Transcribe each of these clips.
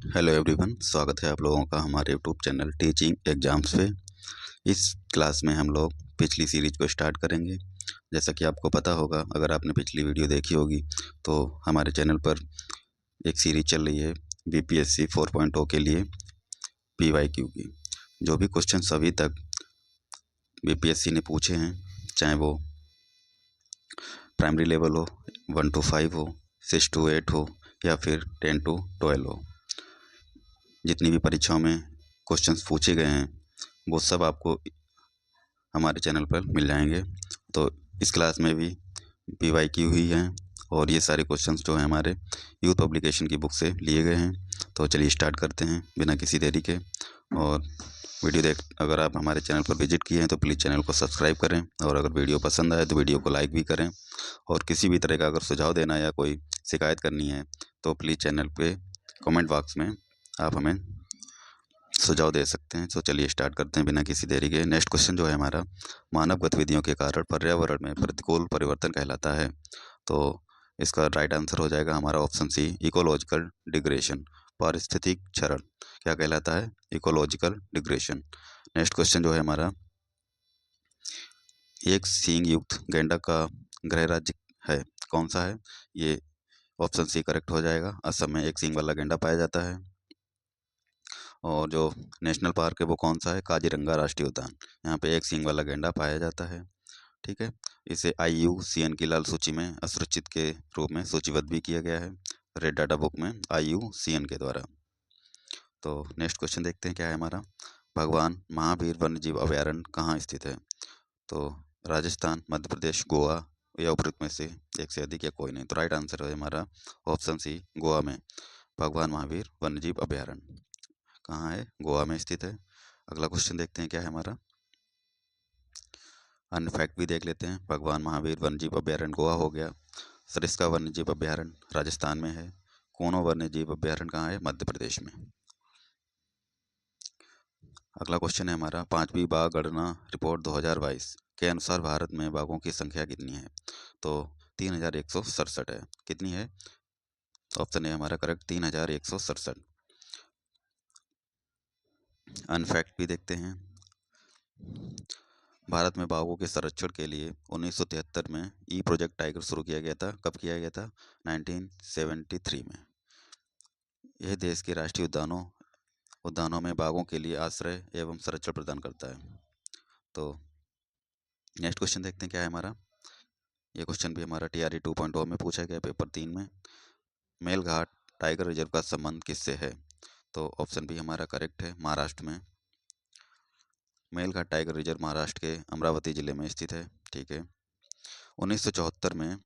Hello everyone, स्वागत है आप लोगों का हमारे यूट्यूब चैनल टीचिंग एग्जाम्स पे। इस क्लास में हम लोग पिछली सीरीज को स्टार्ट करेंगे। जैसा कि आपको पता होगा, अगर आपने पिछली वीडियो देखी होगी तो हमारे चैनल पर एक सीरीज चल रही है बीपीएससी 4.0 के लिए पीवाईक्यू की। जो भी क्वेश्चन अभी तक बीपीएससी ने पूछे हैं, चाहे वो प्राइमरी लेवल हो, 1 to 5 हो, 6 to 8 हो या फिर 10 to 12 हो, जितनी भी परीक्षाओं में क्वेश्चंस पूछे गए हैं वो सब आपको हमारे चैनल पर मिल जाएंगे। तो इस क्लास में भी पीवाईक्यू ही हैं और ये सारे क्वेश्चंस जो हैं हमारे यूथ पब्लिकेशन की बुक से लिए गए हैं। तो चलिए स्टार्ट करते हैं बिना किसी देरी के। और अगर आप हमारे चैनल पर विजिट किए हैं तो प्लीज़ चैनल को सब्सक्राइब करें, और अगर वीडियो पसंद आए तो वीडियो को लाइक भी करें। और किसी भी तरह का अगर सुझाव देना या कोई शिकायत करनी है तो प्लीज़ चैनल पे कमेंट बॉक्स में आप हमें सुझाव दे सकते हैं। तो चलिए स्टार्ट करते हैं बिना किसी देरी के। नेक्स्ट क्वेश्चन जो है हमारा, मानव गतिविधियों के कारण पर्यावरण में प्रतिकूल परिवर्तन कहलाता है। तो इसका राइट आंसर हो जाएगा हमारा ऑप्शन सी, इकोलॉजिकल डिग्रेशन। पारिस्थितिक क्षरण क्या कहलाता है? Ecological digression. नेक्स्ट क्वेश्चन जो है हमारा, एक सींग युक्त गैंडा का गृह राज्य है, कौन सा है? ये ऑप्शन सी करेक्ट हो जाएगा। असम में एक सींग वाला गैंडा पाया जाता है। और जो नेशनल पार्क है वो कौन सा है? काजीरंगा राष्ट्रीय उद्यान। यहाँ पे एक सींग वाला गैंडा पाया जाता है। ठीक है, इसे IUCN की लाल सूची में असुरक्षित के रूप में सूचीबद्ध भी किया गया है, रेड डाटा बुक में IUCN के द्वारा। तो नेक्स्ट क्वेश्चन देखते हैं क्या है हमारा, भगवान महावीर वन्यजीव अभयारण्य कहाँ स्थित है? तो राजस्थान, मध्य प्रदेश, गोवा या उपरोक्त में से एक से अधिक या कोई नहीं। तो राइट आंसर है हमारा ऑप्शन सी, गोवा में भगवान महावीर वन्यजीव अभयारण्य कहाँ है? गोवा में स्थित है। अगला क्वेश्चन देखते हैं क्या है हमारा, अन्य फैक्ट भी देख लेते हैं। भगवान महावीर वन्यजीव अभयारण्य गोवा हो गया। सरिस्का वन्यजीव अभयारण्य राजस्थान में है। कोनो वन्यजीव अभयारण्य कहाँ है? मध्य प्रदेश में। अगला क्वेश्चन है हमारा, पांचवी बाघ गणना रिपोर्ट 2022 के अनुसार भारत में बाघों की संख्या कितनी है? तो 3167 है। कितनी है? ऑप्शन है हमारा करेक्ट, 3167। अनफैक्ट भी देखते हैं। भारत में बाघों के संरक्षण के लिए 1973 में प्रोजेक्ट टाइगर शुरू किया गया था। कब किया गया था? 1973 में। यह देश के राष्ट्रीय उद्यानों में बाघों के लिए आश्रय एवं संरक्षण प्रदान करता है। तो नेक्स्ट क्वेश्चन देखते हैं क्या है हमारा, ये क्वेश्चन भी हमारा TRE 2.0 में पूछा गया, पेपर 3 में। मेलघाट टाइगर रिजर्व का संबंध किससे है? तो ऑप्शन बी हमारा करेक्ट है, महाराष्ट्र में। मेलघाट टाइगर रिजर्व महाराष्ट्र के अमरावती जिले में स्थित है। ठीक है, 1974 में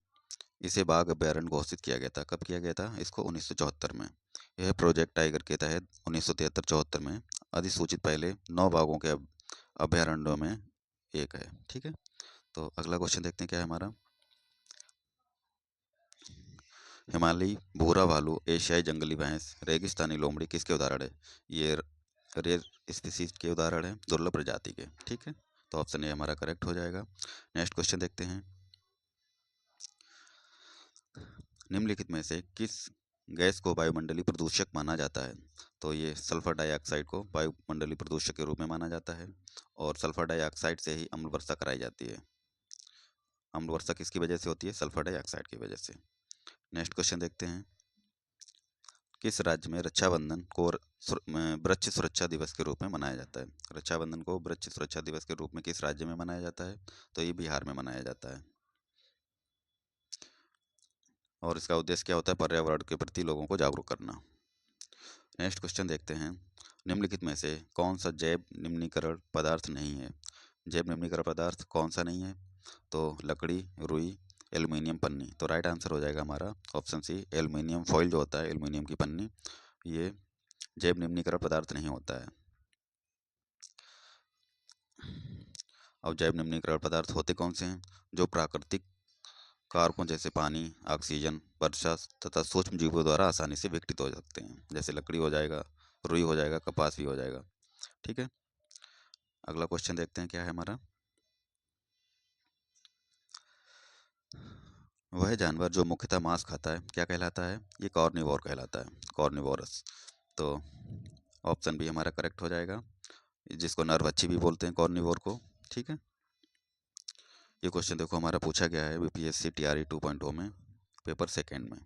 इसे बाघ अभ्यारण्य घोषित किया गया था। कब किया गया था इसको? 1974 में। यह प्रोजेक्ट टाइगर के तहत 1973-74 में अधिसूचित पहले 9 बाघों के अभ्यारण्यों में एक है। ठीक है, तो अगला क्वेश्चन देखते हैं क्या है हमारा, हिमालयी भूरा भालू, एशियाई जंगली भैंस, रेगिस्तानी लोमड़ी किसके उदाहरण है? ये रेयर स्पीसीज के उदाहरण है, दुर्लभ प्रजाति के। ठीक है, तो ऑप्शन ए हमारा करेक्ट हो जाएगा। नेक्स्ट क्वेश्चन देखते हैं, निम्नलिखित में से किस गैस को वायुमंडलीय प्रदूषक माना जाता है? तो ये सल्फर डाइऑक्साइड को वायुमंडलीय प्रदूषक के रूप में माना जाता है, और सल्फर डाइऑक्साइड से ही अम्ल वर्षा कराई जाती है। अम्ल वर्षा किसकी वजह से होती है? सल्फर डाइऑक्साइड की वजह से। नेक्स्ट क्वेश्चन देखते हैं, किस राज्य में रक्षाबंधन को वृक्ष सुरक्षा दिवस के रूप में मनाया जाता है? रक्षाबंधन को वृक्ष सुरक्षा दिवस के रूप में किस राज्य में मनाया जाता है? तो ये बिहार में मनाया जाता है। और इसका उद्देश्य क्या होता है? पर्यावरण के प्रति लोगों को जागरूक करना। नेक्स्ट क्वेश्चन देखते हैं, निम्नलिखित में से कौन सा जैव निम्नीकरण पदार्थ नहीं है? जैव निम्नीकरण पदार्थ कौन सा नहीं है? तो लकड़ी, रुई, एल्युमिनियम पन्नी। तो राइट आंसर हो जाएगा हमारा ऑप्शन सी, एल्युमिनियम फॉइल जो होता है, एल्युमिनियम की पन्नी, ये जैव निम्नीकरण पदार्थ नहीं होता है। अब जैव निम्नीकरण पदार्थ होते कौन से हैं? जो प्राकृतिक कारकों जैसे पानी, ऑक्सीजन, वर्षा तथा सूक्ष्म जीवों द्वारा आसानी से विघटित हो सकते हैं। जैसे लकड़ी हो जाएगा, रुई हो जाएगा, कपास भी हो जाएगा। ठीक है, अगला क्वेश्चन देखते हैं क्या है हमारा, वह जानवर जो मुख्यतः मांस खाता है क्या कहलाता है? ये कॉर्निवोर कहलाता है, कॉर्निवोरस। तो ऑप्शन बी हमारा करेक्ट हो जाएगा, जिसको नरभक्षी भी बोलते हैं, कॉर्निवोर को। ठीक है, ये क्वेश्चन देखो हमारा पूछा गया है बीपीएससी टीआरई 2.0 में, पेपर सेकेंड में।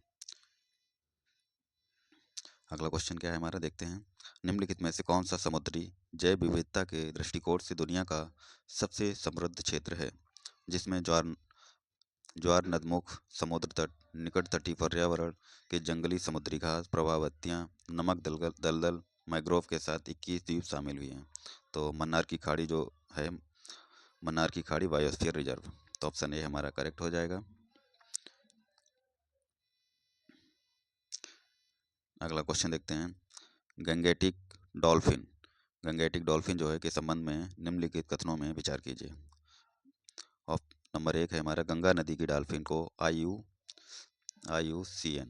अगला क्वेश्चन क्या है हमारा, देखते हैं। निम्नलिखित में से कौन सा समुद्री जैव विविधता के दृष्टिकोण से दुनिया का सबसे समृद्ध क्षेत्र है, जिसमें ज्वार ज्वार नदमुख, समुद्र तट, निकट तटीय पर्यावरण के जंगली समुद्री घास, प्रवाहवत्तियाँ, नमक दलदल, मैंग्रोव के साथ 21 द्वीप शामिल हुए हैं। तो मन्नार की खाड़ी जो है, मन्नार की खाड़ी बायोस्फीयर रिजर्व। तो ऑप्शन ए हमारा करेक्ट हो जाएगा। अगला क्वेश्चन देखते हैं। गंगेटिक डॉल्फिन, गंगेटिक डॉल्फिन जो है के संबंध में निम्नलिखित कथनों में विचार कीजिए। नंबर 1 है हमारा, गंगा नदी की डॉल्फिन को IUCN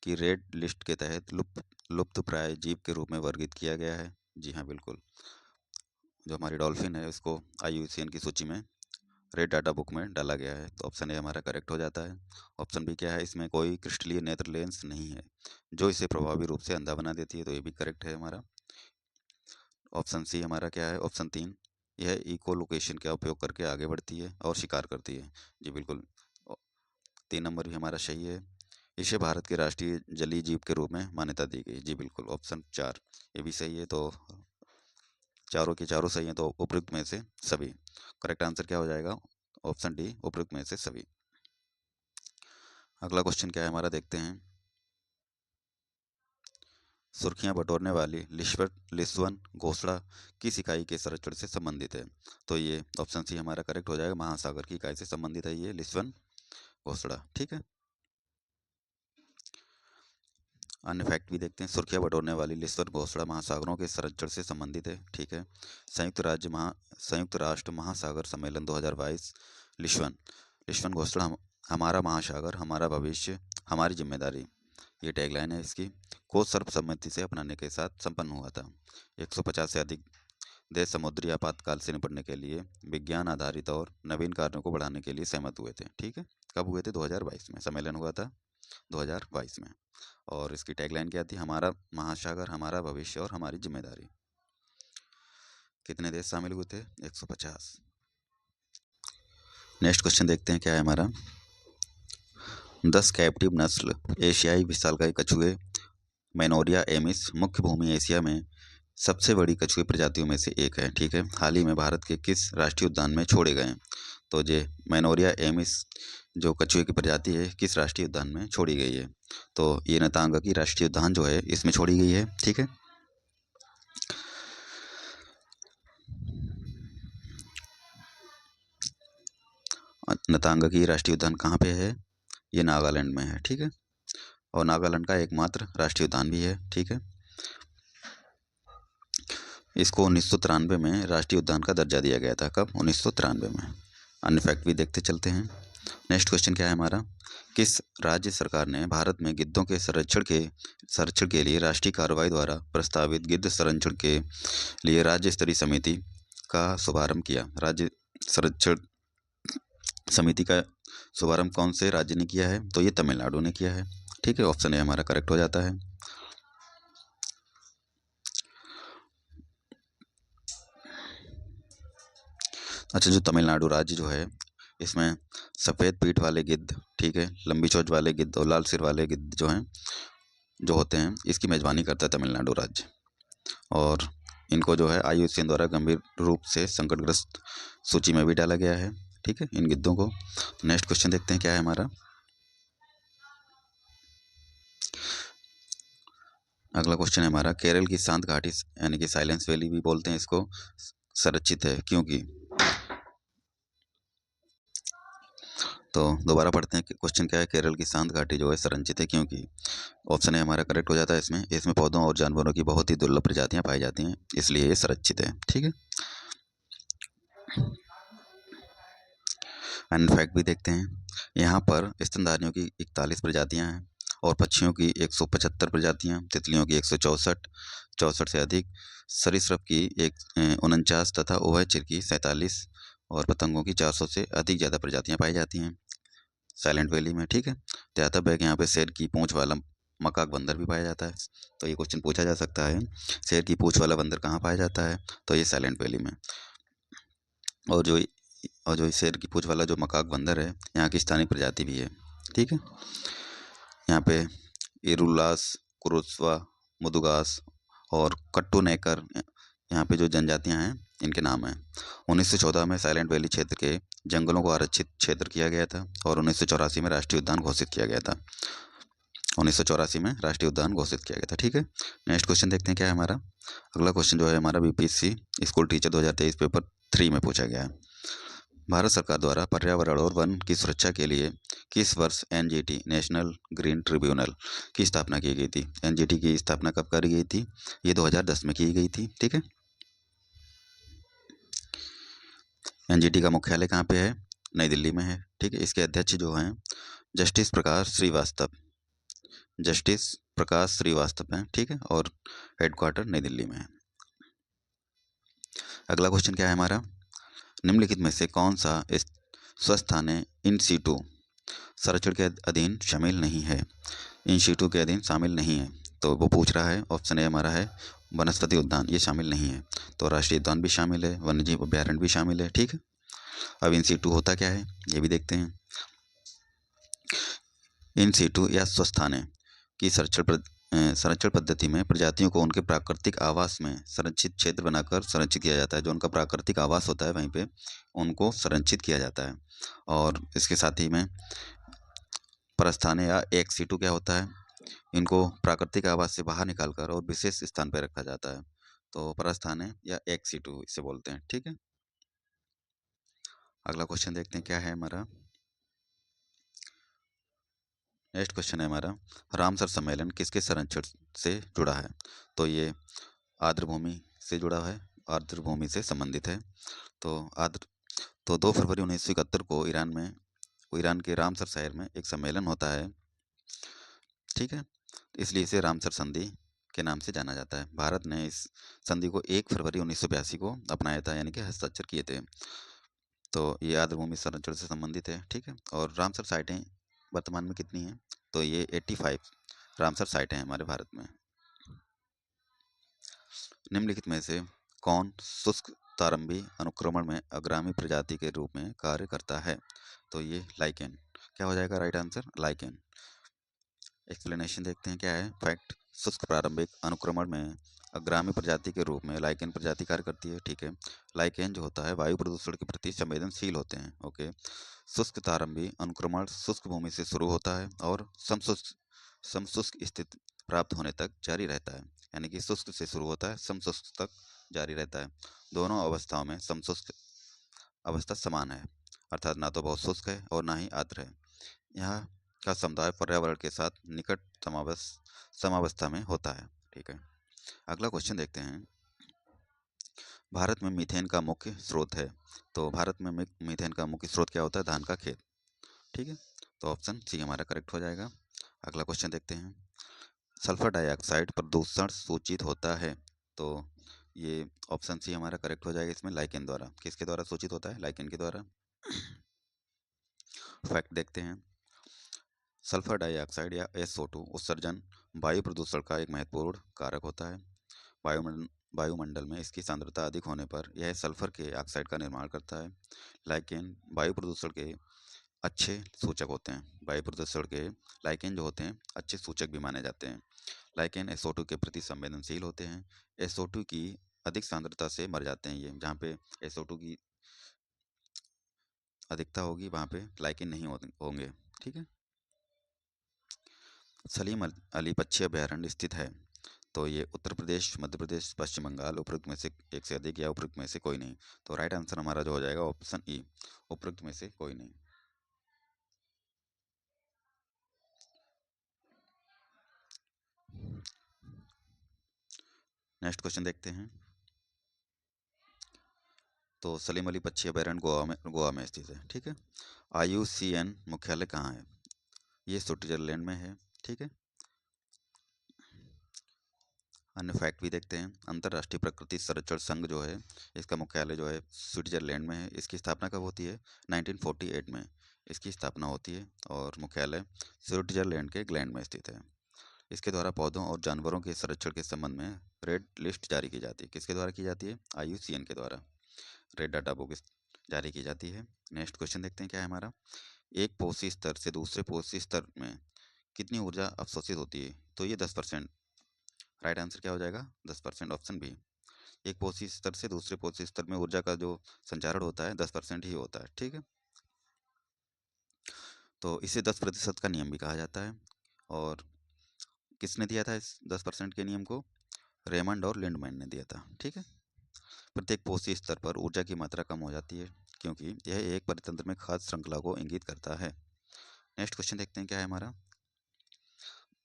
की रेड लिस्ट के तहत लुप्त प्राय जीव के रूप में वर्गीकृत किया गया है। जी हाँ, बिल्कुल। जो हमारी डॉल्फिन है उसको IUCN की सूची में, रेड डाटा बुक में डाला गया है। तो ऑप्शन ए हमारा करेक्ट हो जाता है। ऑप्शन बी क्या है, इसमें कोई क्रिस्टलीय नेत्र लेंस नहीं है जो इसे प्रभावी रूप से अंधा बना देती है। तो ये भी करेक्ट है हमारा। ऑप्शन सी हमारा क्या है, ऑप्शन 3, यह इको लोकेशन का उपयोग करके आगे बढ़ती है और शिकार करती है। जी बिल्कुल, 3 नंबर भी हमारा सही है। इसे भारत के राष्ट्रीय जलीय जीव के रूप में मान्यता दी गई। जी बिल्कुल, ऑप्शन 4 ये भी सही है। तो चारों के चारों सही हैं, तो उपयुक्त में से सभी। करेक्ट आंसर क्या हो जाएगा, ऑप्शन डी, उपयुक्त में से सभी। अगला क्वेश्चन क्या है हमारा, देखते हैं। सुर्खियां बटोरने वाली लिस्वन घोसड़ा किस इकाई के संरक्षण से संबंधित है। तो ये ऑप्शन सी हमारा करेक्ट हो जाएगा, महासागर की इकाई से संबंधित है ये लिस्वन घोसड़ा। ठीक है, अन्य फैक्ट भी देखते हैं। सुर्खियां बटोरने वाली लिस्वन घोसड़ा महासागरों के संरक्षण से संबंधित है। ठीक है, संयुक्त राष्ट्र महासागर सम्मेलन 2022, लिस्वन लिस्वन घोसड़ा हमारा महासागर हमारा भविष्य हमारी जिम्मेदारी, ये टैगलाइन है इसकी, को सर्वसम्मति से अपनाने के साथ संपन्न हुआ था। 150 से अधिक देश समुद्री आपातकाल से निपटने के लिए विज्ञान आधारित और नवीन कार्यों को बढ़ाने के लिए सहमत हुए थे। ठीक है, कब हुए थे, 2022 में सम्मेलन हुआ था, 2022 में। और इसकी टैगलाइन क्या थी, हमारा महासागर हमारा भविष्य और हमारी जिम्मेदारी। कितने देश शामिल हुए थे, 150। नेक्स्ट क्वेश्चन देखते हैं क्या है हमारा। 10 कैप्टिव नस्ल एशियाई विशालकाय कछुए मेनोरिया एमिस मुख्य भूमि एशिया में सबसे बड़ी कछुए प्रजातियों में से एक है। ठीक है, हाल ही में भारत के किस राष्ट्रीय उद्यान में छोड़े गए हैं। तो ये मेनोरिया एमिस जो कछुए की प्रजाति है किस राष्ट्रीय उद्यान में छोड़ी गई है। तो ये नतांगा की राष्ट्रीय उद्यान जो है इसमें छोड़ी गई है। ठीक है, नतांगा की राष्ट्रीय उद्यान कहाँ पे है, ये नागालैंड में है। ठीक है, और नागालैंड का एकमात्र राष्ट्रीय उद्यान भी है। ठीक है, इसको 1993 में राष्ट्रीय उद्यान का दर्जा दिया गया था। कब, 1993 में। अन्य फैक्ट भी देखते चलते हैं। नेक्स्ट क्वेश्चन क्या है हमारा, किस राज्य सरकार ने भारत में गिद्धों के संरक्षण के लिए राष्ट्रीय कार्रवाई द्वारा प्रस्तावित गिद्ध संरक्षण के लिए राज्य स्तरीय समिति का शुभारंभ किया। राज्य संरक्षण समिति का शुभारंभ कौन से राज्य ने किया है, तो ये तमिलनाडु ने किया है। ठीक है, ऑप्शन ए हमारा करेक्ट हो जाता है। अच्छा, जो तमिलनाडु राज्य जो है इसमें सफ़ेद पीठ वाले गिद्ध, ठीक है, लंबी चोंच वाले गिद्ध और लाल सिर वाले गिद्ध जो हैं, जो होते हैं, इसकी मेज़बानी करता है तमिलनाडु राज्य। और इनको जो है IUCN द्वारा गंभीर रूप से संकटग्रस्त सूची में भी डाला गया है। ठीक है, इन गिद्धों को। नेक्स्ट क्वेश्चन देखते हैं क्या है हमारा। अगला क्वेश्चन है हमारा, केरल की शांत घाटी यानी कि साइलेंस वैली भी बोलते हैं इसको, संरक्षित है क्योंकि। तो दोबारा पढ़ते हैं कि क्वेश्चन क्या है, केरल की शांत घाटी जो है संरक्षित है क्योंकि। ऑप्शन है हमारा करेक्ट हो जाता है इसमें। इसमें पौधों और जानवरों की बहुत ही दुर्लभ प्रजातियां पाई जाती हैं, इसलिए ये संरक्षित है। ठीक है, अन्य फैक्ट भी देखते हैं। यहाँ पर स्तनधारियों की 41 प्रजातियाँ हैं और पक्षियों की 175 प्रजातियाँ, तितलियों की 164 से अधिक, सरीसृप की 49 तथा उभयचर की 47 और पतंगों की 400 से अधिक ज़्यादा प्रजातियाँ पाई जाती हैं साइलेंट वैली में। ठीक है, ध्यातव्य है कि यहाँ पे शेर की पूँछ वाला मकाक बंदर भी पाया जाता है। तो ये क्वेश्चन पूछा जा सकता है, शेर की पूंछ वाला बंदर कहाँ पाया जाता है? तो ये साइलेंट वैली में। और जो शेर की पूंछ वाला जो मकाक बंदर है, यहाँ की स्थानीय प्रजाति भी है। ठीक है। यहाँ पे इरुलास, कुरुस्वा, मुदुगास और कट्टू नेकर, यहाँ पे जो जनजातियाँ हैं इनके नाम हैं। 1914 में साइलेंट वैली क्षेत्र के जंगलों को आरक्षित क्षेत्र किया गया था और 1984 में राष्ट्रीय उद्यान घोषित किया गया था। 1984 में राष्ट्रीय उद्यान घोषित किया गया था। ठीक है। नेक्स्ट क्वेश्चन देखते हैं क्या है हमारा। अगला क्वेश्चन जो है हमारा बीपीएससी स्कूल टीचर 2023 पेपर 3 में पूछा गया है। भारत सरकार द्वारा पर्यावरण और वन की सुरक्षा के लिए किस वर्ष एनजीटी नेशनल ग्रीन ट्रिब्यूनल की स्थापना की गई थी? एनजीटी की स्थापना कब करी गई थी? ये 2010 में की गई थी। ठीक है। एनजीटी का मुख्यालय कहाँ पे है? नई दिल्ली में है। ठीक है। इसके अध्यक्ष जो हैं जस्टिस प्रकाश श्रीवास्तव, जस्टिस प्रकाश श्रीवास्तव हैं। ठीक है। और हेडक्वार्टर नई दिल्ली में है। अगला क्वेश्चन क्या है हमारा, निम्नलिखित में से कौन सा स्वस्थाने इन सीटू संरक्षण के अधीन शामिल नहीं है? इन सीटू के अधीन शामिल नहीं है, तो वो पूछ रहा है। ऑप्शन ए हमारा है वनस्पति उद्यान, ये शामिल नहीं है। तो राष्ट्रीय उद्यान भी शामिल है, वन्यजीव अभ्यारण्य भी शामिल है। ठीक है। अब इन सीटू होता क्या है ये भी देखते हैं। इन सीटू या स्वस्थाने की संरक्षण पद्धति में प्रजातियों को उनके प्राकृतिक आवास में संरक्षित क्षेत्र बनाकर संरक्षित किया जाता है। जो उनका प्राकृतिक आवास होता है वहीं पे उनको संरक्षित किया जाता है। और इसके साथ ही में प्रस्थाने या एक सीटू क्या होता है, इनको प्राकृतिक आवास से बाहर निकालकर और विशेष स्थान पर रखा जाता है। तो प्रस्थाने या एक सीटू इसे बोलते हैं। ठीक है। अगला क्वेश्चन देखते हैं क्या है हमारा। नेक्स्ट क्वेश्चन है हमारा, रामसर सम्मेलन किसके संरक्षण से जुड़ा है? तो ये आर्द्रभूमि से जुड़ा है, आर्द्रभूमि से संबंधित है। तो 2 फरवरी 1971 को ईरान के रामसर शहर में एक सम्मेलन होता है। ठीक है। इसलिए इसे रामसर संधि के नाम से जाना जाता है। भारत ने इस संधि को 1 फरवरी 1982 को अपनाया था, यानी कि हस्ताक्षर किए थे। तो ये आर्द्रभूमि संरक्षण से संबंधित है। ठीक है। और रामसर साइटें वर्तमान में कितनी हैं? तो ये 85 रामसर साइटें हैं हमारे भारत में। निम्नलिखित में से कौन शुष्क प्रारंभी अनुक्रमण में अग्रामी प्रजाति के रूप में कार्य करता है? तो ये लाइकेन। क्या हो जाएगा राइट आंसर? लाइकेन। एक्सप्लेनेशन देखते हैं क्या है। फैक्ट, शुष्क प्रारंभिक अनुक्रमण में अग्रामी प्रजाति के रूप में लाइकेन प्रजाति कार्य करती है। ठीक है। लाइकेन जो होता है वायु प्रदूषण के प्रति संवेदनशील होते हैं। ओके। शुष्क प्रारंभी अनुक्रमण शुष्क भूमि से शुरू होता है और समशुष्क स्थिति प्राप्त होने तक जारी रहता है। यानी कि शुष्क से शुरू होता है, समशुष्क तक जारी रहता है। दोनों अवस्थाओं में समशुष्क अवस्था समान है, अर्थात ना तो बहुत शुष्क है और ना ही आर्द्र है। यहाँ का समुदाय पर्यावरण के साथ निकट समावस्था में होता है। ठीक है। अगला क्वेश्चन देखते हैं, भारत में मीथेन का मुख्य स्रोत है। तो भारत में मीथेन का मुख्य स्रोत क्या होता है? धान का खेत। ठीक है। तो ऑप्शन सी हमारा करेक्ट हो जाएगा। अगला क्वेश्चन देखते हैं, सल्फर डाइऑक्साइड प्रदूषण सूचित होता है। तो ये ऑप्शन सी हमारा करेक्ट हो जाएगा इसमें, लाइकेन द्वारा। किसके द्वारा सूचित होता है? लाइकेन के द्वारा। फैक्ट देखते हैं, सल्फर डाइऑक्साइड या SO2 उत्सर्जन वायु प्रदूषण का एक महत्वपूर्ण कारक होता है। वायुमंडल में इसकी सांद्रता अधिक होने पर यह सल्फर के ऑक्साइड का निर्माण करता है। लाइकेन वायु प्रदूषण के अच्छे सूचक होते हैं। वायु प्रदूषण के लाइकेन जो होते हैं अच्छे सूचक भी माने जाते हैं। लाइकेन SO2 के प्रति संवेदनशील होते हैं। SO2 की अधिक सांद्रता से मर जाते हैं ये। जहाँ पे SO2 की अधिकता होगी वहाँ पे लाइकेन नहीं होंगे। ठीक है। सलीम अली पक्षी अभ्यारण्य स्थित है। तो ये उत्तर प्रदेश, मध्य प्रदेश, पश्चिम बंगाल, उपरोक्त में से एक से अधिक या उपरोक्त में से कोई नहीं। तो राइट आंसर हमारा जो हो जाएगा ऑप्शन ई, उपरोक्त में से कोई नहीं। नेक्स्ट क्वेश्चन देखते हैं, तो सलीम अली पक्षी अभ्यारण्य गोवा में स्थित है। ठीक है। IUCN मुख्यालय कहाँ है? ये स्विट्जरलैंड में है। ठीक है। अन्य फैक्ट भी देखते हैं, अंतर्राष्ट्रीय प्रकृति संरक्षण संघ जो है इसका मुख्यालय जो है स्विट्जरलैंड में है। इसकी स्थापना कब होती है? 1948 में इसकी स्थापना होती है और मुख्यालय स्विट्जरलैंड के ग्लैंड में स्थित है। इसके द्वारा पौधों और जानवरों के संरक्षण के संबंध में रेड लिस्ट जारी की जाती है। किसके द्वारा की जाती है? IUCN के द्वारा रेड डाटा बुक जारी की जाती है। नेक्स्ट क्वेश्चन देखते हैं क्या है हमारा। एक पोषी स्तर से दूसरे पोषी स्तर में कितनी ऊर्जा अवशोषित होती है? तो ये 10%। राइट आंसर क्या हो जाएगा? 10%, ऑप्शन बी। एक पोषी स्तर से दूसरे पोषी स्तर में ऊर्जा का जो संचारण होता है 10% ही होता है। ठीक है, तो इसे 10% का नियम भी कहा जाता है। और किसने दिया था इस 10% के नियम को? रेमंड और लिंडमैन ने दिया था। ठीक है, प्रत्येक पोषी स्तर पर ऊर्जा की मात्रा कम हो जाती है क्योंकि यह एक परितंत्र में खाद्य श्रृंखला को इंगित करता है। नेक्स्ट क्वेश्चन देखते हैं क्या है हमारा।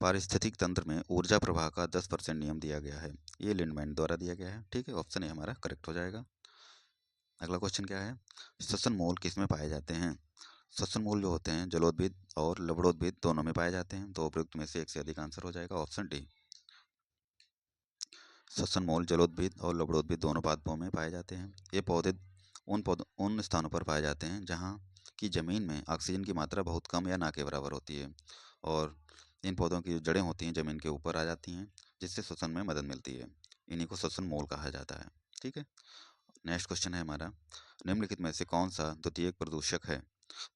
पारिस्थितिक तंत्र में ऊर्जा प्रवाह का 10% नियम दिया गया है। ये लिंडमैन द्वारा दिया गया है। ठीक है, ऑप्शन ए हमारा करेक्ट हो जाएगा। अगला क्वेश्चन क्या है। श्वसन मूल किसमें पाए जाते हैं? श्वसन मूल जो होते हैं जलोद्भिद और लवणोद्भिद दोनों में पाए जाते हैं। तो उपयुक्त में से एक से अधिक आंसर हो जाएगा, ऑप्शन डी। श्वसन मूल जलोद्भिद और लवणोद्भिद दोनों पादपों में पाए जाते हैं। ये पौधे उन स्थानों पर पाए जाते हैं जहाँ की जमीन में ऑक्सीजन की मात्रा बहुत कम या ना के बराबर होती है, और इन पौधों की जो जड़ें होती हैं जमीन के ऊपर आ जाती हैं, जिससे श्वसन में मदद मिलती है। इन्हीं को श्वसन मूल कहा जाता है। ठीक है, नेक्स्ट क्वेश्चन है हमारा। निम्नलिखित में से कौन सा द्वितीयक प्रदूषक है?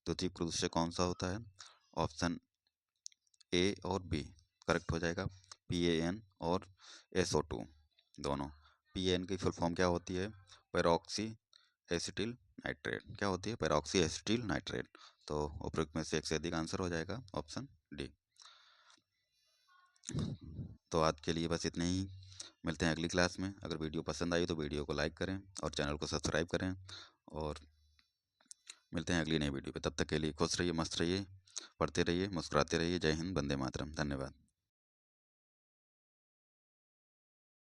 द्वितीयक प्रदूषक कौन सा होता है? ऑप्शन ए और बी करेक्ट हो जाएगा। PAN और SO2 दोनों। PAN की फुल फॉर्म क्या होती है? पैरोक्सी एसिटिल नाइट्रेट। क्या होती है? पैरोक्सी एसिटिल नाइट्रेट। तो उपयुक्त में से एक से अधिक आंसर हो जाएगा, ऑप्शन डी। तो आज के लिए बस इतने ही। मिलते हैं अगली क्लास में। अगर वीडियो पसंद आई तो वीडियो को लाइक करें और चैनल को सब्सक्राइब करें, और मिलते हैं अगली नई वीडियो पे। तब तक के लिए खुश रहिए, मस्त रहिए, पढ़ते रहिए, मुस्कुराते रहिए। जय हिंद, वंदे मातरम। धन्यवाद।